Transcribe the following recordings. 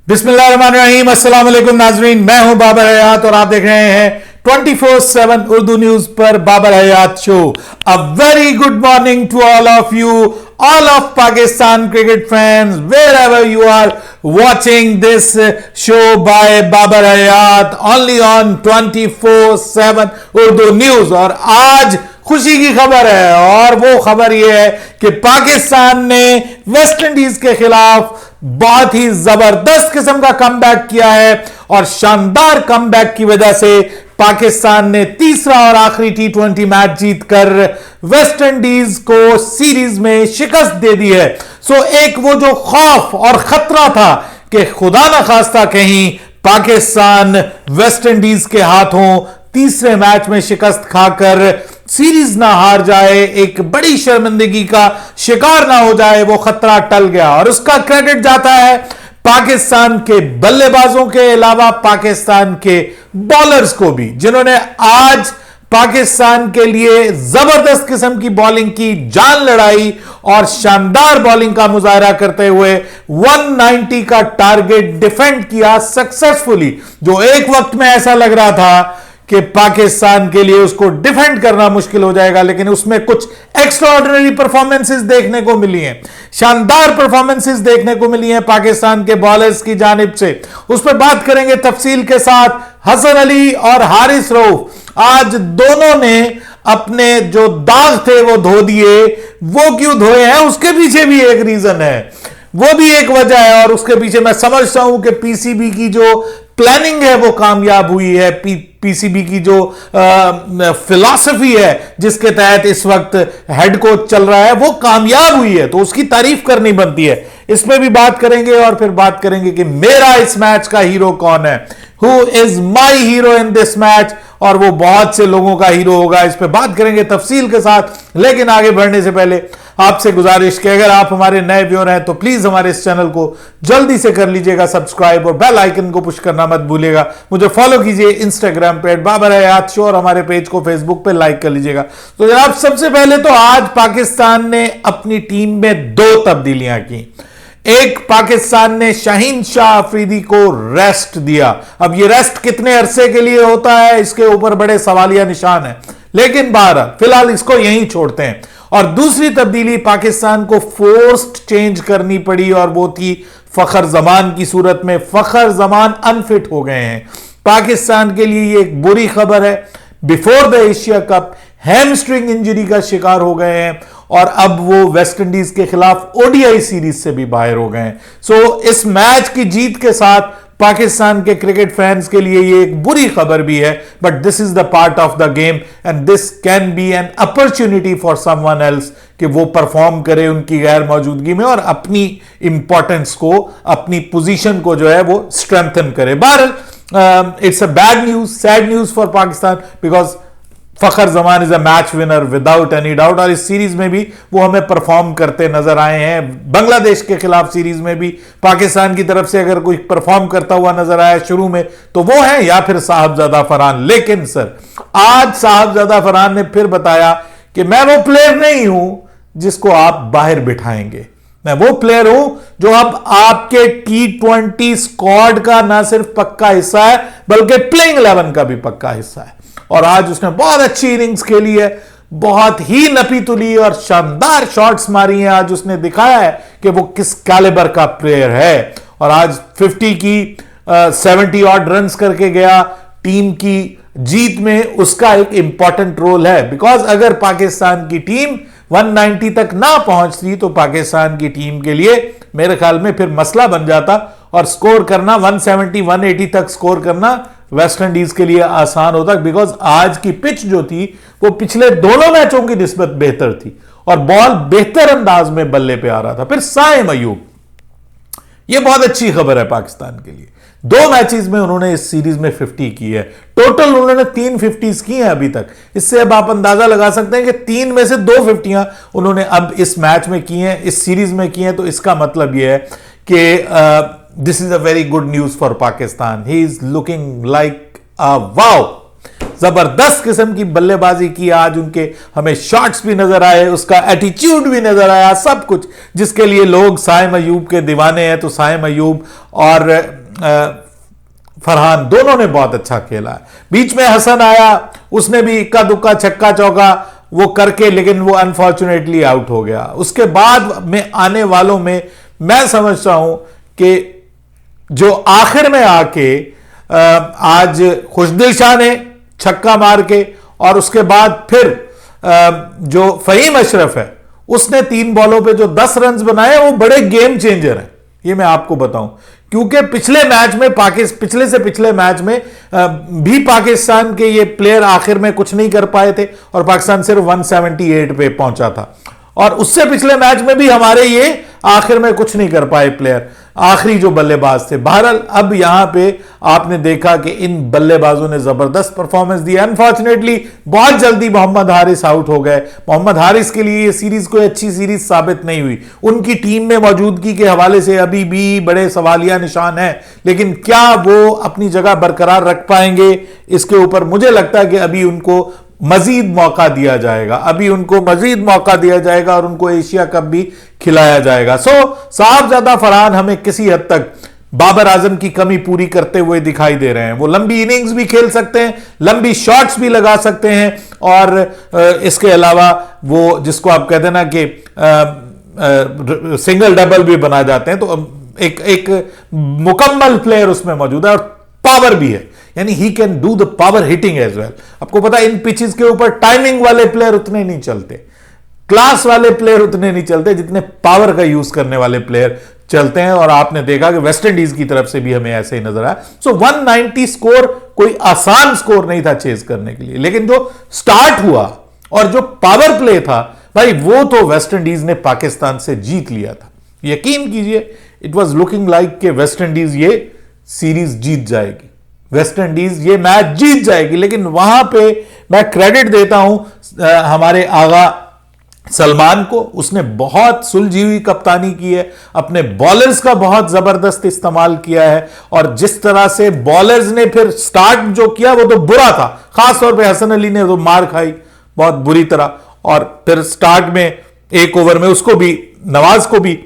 बिस्मिल्लाहिर्रहमानिर्रहीम, अस्सलाम वालेकुम नाजरीन। मैं हूं बाबर हयात और आप देख रहे हैं 24/7 उर्दू न्यूज पर Babar Hayat show. A very good morning to all of you, all of Pakistan cricket fans, wherever you are watching this show by Babar Hayat only on 24/7 Urdu News। और आज खुशी की खबर है और वो खबर ये है कि पाकिस्तान ने वेस्ट इंडीज के खिलाफ बहुत ही जबरदस्त किस्म का कमबैक किया है और शानदार कमबैक की वजह से पाकिस्तान ने तीसरा और आखिरी T20 मैच जीतकर वेस्ट इंडीज को सीरीज में शिकस्त दे दी है। सो एक वो जो खौफ और खतरा था कि खुदा ना खास्ता कहीं पाकिस्तान वेस्ट इंडीज के हाथों तीसरे मैच में शिकस्त खाकर सीरीज ना हार जाए, एक बड़ी शर्मिंदगी का शिकार ना हो जाए, वो खतरा टल गया। और उसका क्रेडिट जाता है पाकिस्तान के बल्लेबाजों के अलावा पाकिस्तान के बॉलर्स को भी, जिन्होंने आज पाकिस्तान के लिए जबरदस्त किस्म की बॉलिंग की, जान लड़ाई और शानदार बॉलिंग का मुजाहरा करते हुए 190 का टारगेट डिफेंड किया सक्सेसफुली। जो एक वक्त में ऐसा लग रहा था कि पाकिस्तान के लिए उसको डिफेंड करना मुश्किल हो जाएगा, लेकिन उसमें कुछ एक्स्ट्राऑर्डिनरी परफॉर्मेंसेस देखने को मिली हैं, शानदार परफॉर्मेंसेस देखने को मिली हैं पाकिस्तान के बॉलर्स की जानिब से। उस पर बात करेंगे तफसील के साथ। हसन अली और हारिस रऊफ आज दोनों ने अपने जो दाग थे वो धो दिए। वो क्यों धोए हैं उसके पीछे भी एक रीजन है, वो भी एक वजह है, और उसके पीछे मैं समझता हूं कि पीसीबी की जो प्लानिंग है वो कामयाब हुई है। पीसीबी की जो फिलॉसफी है जिसके तहत इस वक्त हेड कोच चल रहा है वो कामयाब हुई है, तो उसकी तारीफ करनी बनती है। इसमें भी बात करेंगे और फिर बात करेंगे कि मेरा इस मैच का हीरो कौन है, who is my hero in this match, और वो बहुत से लोगों का हीरो होगा। इस पे बात करेंगे तफसील के साथ। लेकिन आगे बढ़ने से पहले आपसे गुजारिश कि अगर आप हमारे नए व्यूअर हैं तो प्लीज हमारे इस चैनल को जल्दी से कर लीजिएगा सब्सक्राइब और बेल आइकन को पुश करना मत भूलिएगा। मुझे फॉलो कीजिए इंस्टाग्राम पे बाबर हयात शो और हमारे पेज को फेसबुक पे लाइक कर लीजिएगा। तो जनाब, सबसे पहले तो आज पाकिस्तान ने अपनी टीम में 2 तब्दीलियां की। एक, पाकिस्तान ने शाहीन शाह अफरीदी को रेस्ट दिया। अब ये रेस्ट कितने अरसे के लिए होता है इसके ऊपर बड़े सवालिया निशान है, लेकिन बहरहाल फिलहाल इसको यहीं छोड़ते हैं। और दूसरी तब्दीली पाकिस्तान को फोर्स्ड चेंज करनी पड़ी और वो थी फखर जमान की सूरत में। फखर जमान अनफिट हो गए हैं। पाकिस्तान के लिए ये एक बुरी खबर है। Before the Asia cup hamstring injury का शिकार हो गए हैं और अब वो वेस्ट इंडीज के खिलाफ ओडीआई सीरीज से भी बाहर हो गए हैं। सो इस मैच की जीत के साथ पाकिस्तान के क्रिकेट फैंस के लिए ये एक बुरी खबर भी है, but this is the part of the game and this can be an opportunity for someone else कि वो परफॉर्म करे उनकी गैर मौजूदगी में और अपनी इंपॉर्टेंस को, अपनी पोजीशन को जो है वो स्ट्रेंथन करे। बहरहाल it's a bad news, sad news for Pakistan because Fakhar Zaman is a match winner without any doubt. और इस सीरीज में भी वो हमें परफॉर्म करते नजर आए हैं। बांग्लादेश के खिलाफ सीरीज में भी पाकिस्तान की तरफ से अगर कोई परफॉर्म करता हुआ नजर आया शुरू में तो वो है या फिर साहबजादा फरहान। लेकिन सर, आज साहबजादा फरहान ने फिर बताया कि मैं वो प्लेयर नहीं हूं जिसको आप बाहर बिठाएंगे। मैं वो प्लेयर हूं जो अब आपके T20 स्क्वाड का ना सिर्फ पक्का हिस्सा है बल्कि प्लेइंग 11 का भी पक्का हिस्सा है। और आज उसने बहुत अच्छी इनिंग्स खेली है, बहुत ही नपी तुली और शानदार शॉट्स मारी हैं। आज उसने दिखाया है कि वो किस कैलिबर का प्लेयर है। और आज 50 की 70 ऑड रन्स करके गया। टीम की जीत में उसका एक इंपॉर्टेंट रोल है बिकॉज अगर पाकिस्तान की टीम 190 तक ना पहुंचती तो पाकिस्तान की टीम के लिए मेरे ख्याल में फिर मसला बन जाता और स्कोर करना 170 180 तक स्कोर करना वेस्ट इंडीज के लिए आसान होता बिकॉज आज की पिच जो थी वो पिछले दोनों मैचों की निस्बत बेहतर थी और बॉल बेहतर अंदाज में बल्ले पे आ रहा था। फिर साइम अयूब, ये बहुत अच्छी खबर है पाकिस्तान के लिए। 2 मैचेस में उन्होंने इस सीरीज में 50 की है। टोटल उन्होंने 3 50s की हैं अभी तक। इससे अब आप अंदाजा लगा सकते हैं कि 3 में से 2 50 उन्होंने अब इस मैच में की हैं, इस सीरीज में की हैं। तो इसका मतलब यह है कि this is a very good news for Pakistan. He is looking like a wow. जबरदस्त किस्म की बल्लेबाजी की आज, उनके हमें शॉट्स भी नजर आए, उसका एटीट्यूड भी नजर आया, सब कुछ जिसके लिए लोग साइम अयूब के दीवाने हैं। तो साइम अयूब और फरहान दोनों ने बहुत अच्छा खेला है। बीच में हसन आया, उसने भी इक्का दुक्का छक्का चौका वो करके, लेकिन वो अनफॉर्चुनेटली आउट हो गया। उसके बाद में आने वालों में मैं समझता हूं कि जो आखिर में आके आज खुशदिल शाह ने छक्का मार के, और उसके बाद फिर जो फहीम अशरफ है उसने 3 बॉलों पे जो 10 रन बनाए, वो बड़े गेम चेंजर हैं, ये मैं आपको बताऊं। क्योंकि पिछले मैच में पिछले से पिछले मैच में भी पाकिस्तान के ये प्लेयर आखिर में कुछ नहीं कर पाए थे और पाकिस्तान सिर्फ 178 पे पहुंचा था। और उससे पिछले मैच में भी हमारे ये आखिर में कुछ नहीं कर पाए प्लेयर, आखिरी जो बल्लेबाज थे। बहरहाल अब यहां पे आपने देखा कि इन बल्लेबाजों ने जबरदस्त परफॉर्मेंस दी। अनफॉर्चुनेटली बहुत जल्दी मोहम्मद हारिस आउट हो गए। मोहम्मद हारिस के लिए ये सीरीज कोई अच्छी सीरीज साबित नहीं हुई। उनकी टीम में मौजूदगी के हवाले से अभी भी बड़े सवालिया निशान है, लेकिन क्या वो अपनी जगह बरकरार रख पाएंगे, इसके ऊपर मुझे लगता है कि अभी उनको मजीद मौका दिया जाएगा, और उनको एशिया कप भी खिलाया जाएगा। साहबजादा फरहान हमें किसी हद तक बाबर आजम की कमी पूरी करते हुए दिखाई दे रहे हैं। वो लंबी इनिंग्स भी खेल सकते हैं, लंबी शॉट्स भी लगा सकते हैं, और इसके अलावा वो जिसको आप कहते हैं ना कि सिंगल डबल भी बना जाते हैं। तो एक मुकम्मल प्लेयर उसमें मौजूद है, और पावर भी है, यानी he can do the power hitting as well. आपको पता है इन पिचेस के ऊपर टाइमिंग वाले प्लेयर उतने नहीं चलते, क्लास वाले प्लेयर उतने नहीं चलते जितने पावर का यूज करने वाले प्लेयर चलते हैं। और आपने देखा कि वेस्ट इंडीज की तरफ से भी हमें ऐसे ही नजर आया। 190 स्कोर कोई आसान स्कोर नहीं था चेज करने के लिए, लेकिन जो स्टार्ट हुआ और जो पावर प्ले था भाई, वो तो वेस्ट इंडीज ने पाकिस्तान से जीत लिया था। यकीन कीजिए, इट वॉज लुकिंग लाइक कि वेस्ट इंडीज ये सीरीज जीत जाएगी, वेस्ट इंडीज ये मैच जीत जाएगी। लेकिन वहां पे मैं क्रेडिट देता हूं हमारे आगा सलमान को, उसने बहुत सुलझी हुई कप्तानी की है, अपने बॉलर्स का बहुत जबरदस्त इस्तेमाल किया है। और जिस तरह से बॉलर्स ने फिर स्टार्ट जो किया वो तो बुरा था, खासतौर पे हसन अली ने तो मार खाई बहुत बुरी तरह, और फिर स्टार्ट में 1 ओवर में उसको भी, नवाज को भी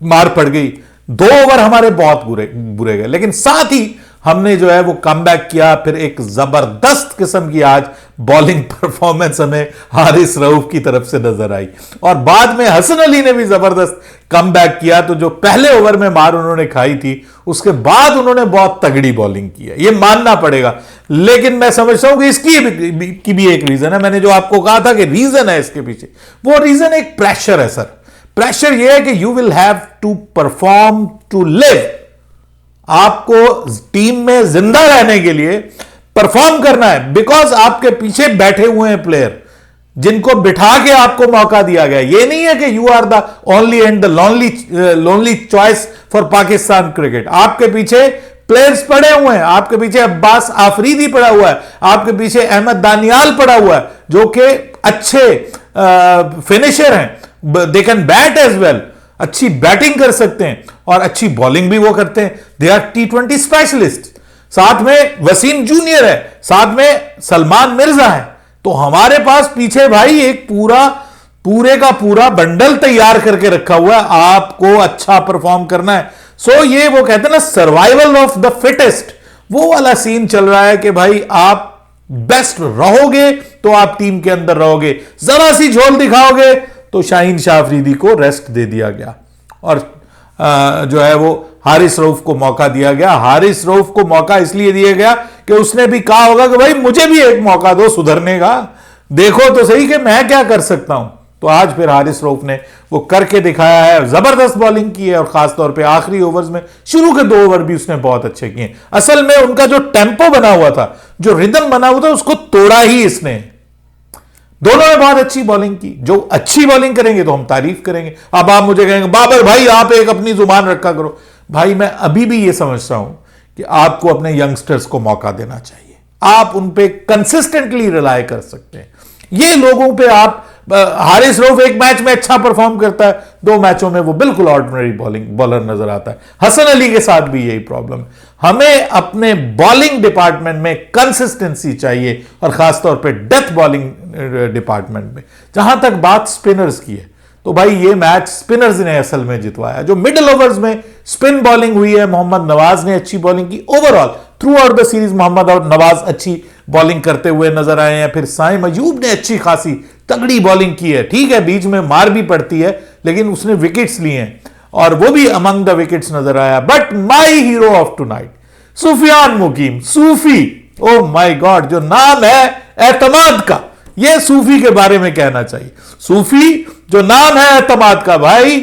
मार पड़ गई। 2 ओवर हमारे बहुत बुरे गए, लेकिन साथ ही हमने जो है वो कमबैक किया। फिर एक जबरदस्त किस्म की आज बॉलिंग परफॉर्मेंस हमें हारिस रऊफ की तरफ से नजर आई, और बाद में हसन अली ने भी जबरदस्त कमबैक किया। तो जो पहले ओवर में मार उन्होंने खाई थी, उसके बाद उन्होंने बहुत तगड़ी बॉलिंग की है, ये मानना पड़ेगा। लेकिन मैं समझता हूं कि इसकी भी एक रीजन है। मैंने जो आपको कहा था कि रीजन है इसके पीछे, वो रीजन एक प्रेशर है सर। प्रेशर यह है कि you will have to perform to live. आपको टीम में जिंदा रहने के लिए परफॉर्म करना है, बिकॉज आपके पीछे बैठे हुए हैं प्लेयर जिनको बिठा के आपको मौका दिया गया। ये नहीं है कि you are the only and the lonely choice for Pakistan cricket. आपके पीछे प्लेयर्स पड़े हुए हैं, आपके पीछे अब्बास आफरीदी पड़ा हुआ है, आपके पीछे अहमद दानियाल पड़ा हुआ है, जो कि अच्छे फिनिशर हैं, they can bat as well, अच्छी बैटिंग कर सकते हैं और अच्छी बॉलिंग भी वो करते हैं। They are T20 specialist. साथ में वसीम जूनियर है, साथ में सलमान मिर्जा है। तो हमारे पास पीछे भाई एक पूरे का पूरा बंडल तैयार करके रखा हुआ है। आपको अच्छा परफॉर्म करना है। सो ये वो कहते हैं ना, सर्वाइवल ऑफ द फिटेस्ट, वो वाला सीन चल रहा है कि भाई आप बेस्ट रहोगे तो आप टीम के अंदर रहोगे, जरा सी झोल दिखाओगे तो शाहीन शाह अफरीदी को रेस्ट दे दिया गया, और जो है वो हारिस रऊफ को मौका दिया गया। हारिस रऊफ को मौका इसलिए दिया गया कि उसने भी कहा होगा कि भाई मुझे भी एक मौका दो सुधरने का, देखो तो सही कि मैं क्या कर सकता हूं। तो आज फिर हारिस रऊफ ने वो करके दिखाया है, जबरदस्त बॉलिंग की है, और खासतौर पे आखिरी ओवर्स में, शुरू के 2 ओवर भी उसने बहुत अच्छे किए। असल में उनका जो टेम्पो बना हुआ था, जो रिदम बना हुआ था, उसको तोड़ा ही इसने। दोनों ने बहुत अच्छी बॉलिंग की। जो अच्छी बॉलिंग करेंगे तो हम तारीफ करेंगे। अब आप मुझे कहेंगे बाबर भाई आप एक अपनी जुबान रखा करो। भाई मैं अभी भी ये समझता हूं कि आपको अपने यंगस्टर्स को मौका देना चाहिए। आप उन पे कंसिस्टेंटली रिलाय कर सकते हैं। ये लोगों पे आप हारिस रऊफ एक मैच में अच्छा परफॉर्म करता है, 2 मैचों में वो बिल्कुल ऑर्डिनरी बॉलर नजर आता है। हसन अली के साथ भी यही प्रॉब्लम है। हमें अपने बॉलिंग डिपार्टमेंट में कंसिस्टेंसी चाहिए, और खासतौर पे डेथ बॉलिंग डिपार्टमेंट में। जहां तक बात स्पिनर्स की है, तो भाई ये मैच स्पिनर्स ने असल में जितवाया। जो मिडिल ओवर्स में स्पिन बॉलिंग हुई है, मोहम्मद नवाज ने अच्छी बॉलिंग की। Overall throughout the series Mohammad Nawaz अच्छी बॉलिंग करते हुए नजर आए हैं। फिर साइम अयूब ने अच्छी खासी तगड़ी बॉलिंग की है। ठीक है, बीच में मार भी पड़ती है, लेकिन उसने विकेट्स लिए हैं, और वो भी अमंग द विकेट्स नजर आया। But my hero of tonight Sufiyan Muqeem, Sufi, oh my God, जो नाम है एतमाद का, ये सूफी के बारे में कहना चाहिए। सूफी जो नाम है एतमाद का, भाई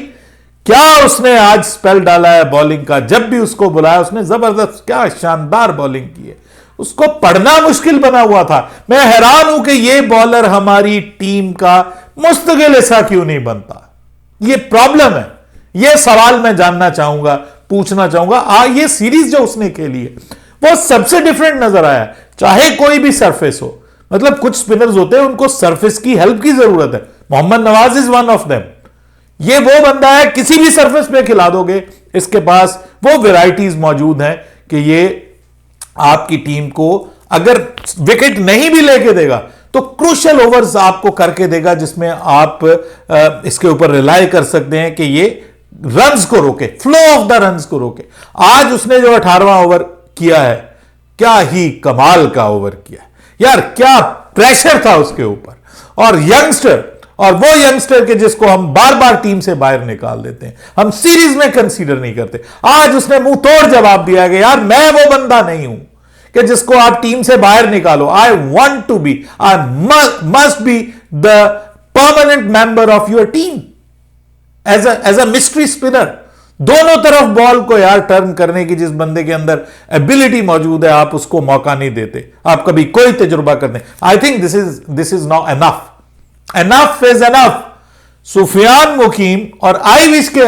क्या उसने आज स्पेल डाला है बॉलिंग का। जब भी उसको बुलाया उसने जबरदस्त, क्या शानदार बॉलिंग की है। उसको पढ़ना मुश्किल बना हुआ था। मैं हैरान हूं कि ये बॉलर हमारी टीम का मुस्तकिल हिस्सा क्यों नहीं बनता। ये प्रॉब्लम है। ये सवाल मैं जानना चाहूंगा, पूछना चाहूंगा। ये सीरीज जो उसने खेली है वो सबसे डिफरेंट नजर आया, चाहे कोई भी सरफेस हो। मतलब कुछ स्पिनर्स होते हैं उनको सरफेस की हेल्प की जरूरत है। Mohammad Nawaz is one of them. ये वो बंदा है, किसी भी सरफेस पे खिला दोगे, इसके पास वो वैरायटीज मौजूद हैं कि ये आपकी टीम को अगर विकेट नहीं भी लेके देगा तो क्रूशियल ओवर्स आपको करके देगा, जिसमें आप इसके ऊपर रिलाई कर सकते हैं कि ये रन्स को रोके, फ्लो ऑफ द रन्स को रोके। आज उसने जो 18वां ओवर किया है, क्या ही कमाल का ओवर किया यार, क्या प्रेशर था उसके ऊपर। और यंगस्टर, और वो यंगस्टर के जिसको हम बार बार टीम से बाहर निकाल देते हैं, हम सीरीज में कंसीडर नहीं करते। आज उसने मुंह तोड़ जवाब दिया कि यार मैं वो बंदा नहीं हूं कि जिसको आप टीम से बाहर निकालो। I want to be, I must be the permanent member of your team as a mystery spinner. दोनों तरफ बॉल को यार टर्न करने की जिस बंदे के अंदर एबिलिटी मौजूद है, आप उसको मौका नहीं देते। आप कभी कोई तजुर्बा करते हैं। I think this is not enough. Enough is enough. Sufiyan Muqeem, और आई विश के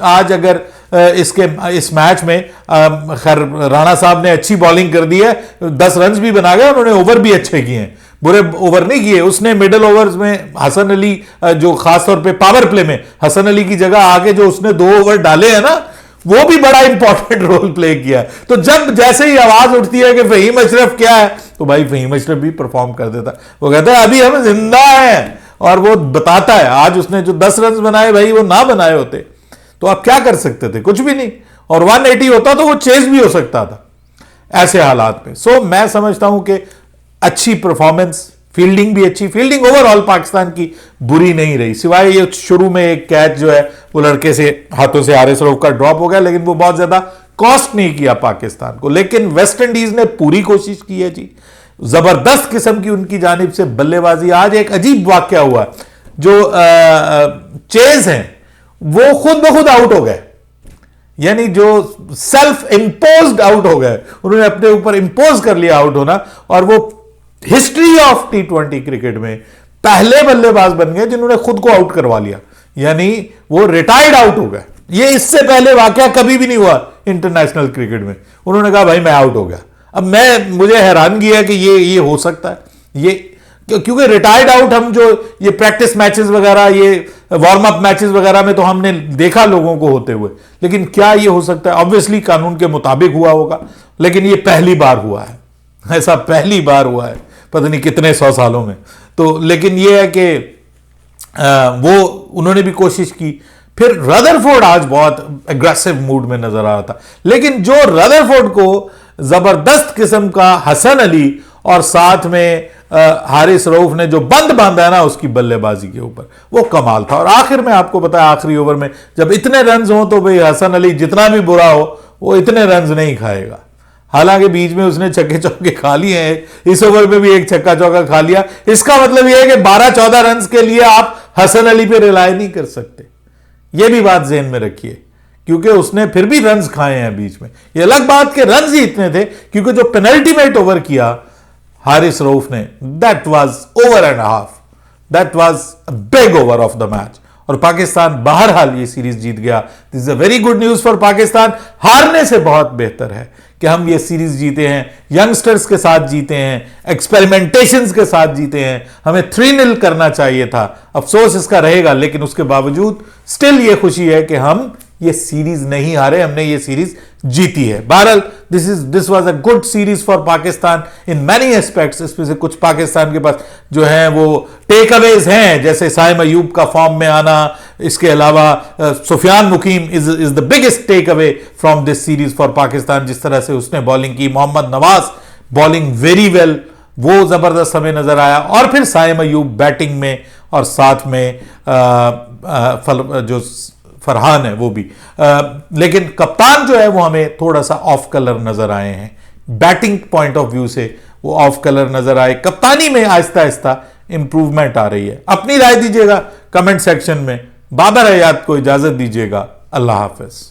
आज अगर इस मैच में खैर राणा साहब ने अच्छी बॉलिंग कर दी है, 10 रन भी बना गए, उन्होंने ओवर भी अच्छे किए हैं, बुरे ओवर नहीं किए। उसने मिडिल ओवर्स में हसन अली, जो खासतौर पे पावर प्ले में हसन अली की जगह आगे जो उसने 2 ओवर डाले हैं ना, वो भी बड़ा इंपॉर्टेंट रोल प्ले किया है। तो जब जैसे ही आवाज उठती है कि फहीम अशरफ क्या है, तो भाई फहीम अशरफ भी परफॉर्म कर देता। वो कहता है अभी हम जिंदा हैं, और वो बताता है। आज उसने जो 10 रन बनाए भाई, वो ना बनाए होते तो आप क्या कर सकते थे, कुछ भी नहीं। और 180 होता तो वो चेज भी हो सकता था ऐसे हालात में। सो मैं समझता हूं कि अच्छी परफॉर्मेंस, फील्डिंग भी अच्छी, फील्डिंग ओवरऑल पाकिस्तान की बुरी नहीं रही, सिवाय ये शुरू में एक कैच जो है वो लड़के से हाथों से हारिस रऊफ का ड्रॉप हो गया, लेकिन वो बहुत ज्यादा कॉस्ट नहीं किया पाकिस्तान को। लेकिन वेस्ट इंडीज ने पूरी कोशिश की है जी, जबरदस्त किस्म की उनकी जानिब से बल्लेबाजी। आज एक अजीब वाकया हुआ, जो चेज हैं वो खुद ब खुद आउट हो गए, यानी जो सेल्फ इंपोज्ड आउट हो गए, उन्होंने अपने ऊपर इंपोज कर लिया आउट होना। और वो हिस्ट्री ऑफ T20 क्रिकेट में पहले बल्लेबाज बन गए जिन्होंने खुद को आउट करवा लिया, यानी वो रिटायर्ड आउट हो गए। ये इससे पहले वाकया कभी भी नहीं हुआ इंटरनेशनल क्रिकेट में। उन्होंने कहा भाई मैं आउट हो गया। अब मुझे हैरानगी है कि ये हो सकता है, ये क्योंकि रिटायर्ड आउट हम जो ये प्रैक्टिस मैचेस वगैरह, ये वार्म अप मैचेस वगैरह में तो हमने देखा लोगों को होते हुए, लेकिन क्या ये हो सकता है? ऑब्वियसली कानून के मुताबिक हुआ होगा, लेकिन ये पहली बार हुआ है, ऐसा पहली बार हुआ है पता नहीं कितने 100 सालों में। तो लेकिन ये है कि वो उन्होंने भी कोशिश की। फिर रदरफोर्ड आज बहुत एग्रेसिव मूड में नजर आ रहा था, लेकिन जो रदरफोर्ड को जबरदस्त किस्म का हसन अली और साथ में हारिस रऊफ ने जो बंद बांधा है ना उसकी बल्लेबाजी के ऊपर, वो कमाल था। और आखिर में आपको पता है आखिरी ओवर में जब इतने रन्स हो तो भाई हसन अली जितना भी बुरा हो वो इतने रन्स नहीं खाएगा। हालांकि बीच में उसने छक्के चौके खा लिए हैं, इस ओवर में भी एक छक्का चौका खा लिया। इसका मतलब यह है कि 12-14 रन के लिए आप हसन अली पे रिलाय नहीं कर सकते। यह भी बात ज़हन में रखिए, क्योंकि उसने फिर भी रन्स खाए हैं बीच में। यह अलग बात के रन्स ही इतने थे, क्योंकि जो पेनल्टीमेट ओवर किया हारिस रऊफ ने, that was over and half, that was a big over of the match. और पाकिस्तान बहरहाल ये सीरीज जीत गया। This is a very good news for Pakistan. हारने से बहुत बेहतर है कि हम ये सीरीज जीते हैं, यंगस्टर्स के साथ जीते हैं, एक्सपेरिमेंटेशंस के साथ जीते हैं। हमें 3-0 करना चाहिए था, अफसोस इसका रहेगा, लेकिन उसके बावजूद स्टिल ये खुशी है कि हम ये सीरीज नहीं हारे, हमने ये सीरीज जीती है। बहरहाल this was a good series for Pakistan in many aspects. इसमें से कुछ पाकिस्तान के पास जो है वो टेक अवेज हैं, जैसे साइम अयूब का फॉर्म में आना, इसके अलावा Sufiyan Muqeem is the biggest take away from this series for Pakistan. जिस तरह से उसने बॉलिंग की, Mohammad Nawaz bowling very well, वो जबरदस्त हमें नजर आया। और फिर साइम अयूब बैटिंग में, और साथ में जो फरहान है वो भी, लेकिन कप्तान जो है वो हमें थोड़ा सा ऑफ कलर नजर आए हैं। बैटिंग पॉइंट ऑफ व्यू से वो ऑफ कलर नजर आए। कप्तानी में आहिस्ता आहिस्ता इंप्रूवमेंट आ रही है। अपनी राय दीजिएगा कमेंट सेक्शन में। बाबर हयात को इजाजत दीजिएगा। अल्लाह हाफिज।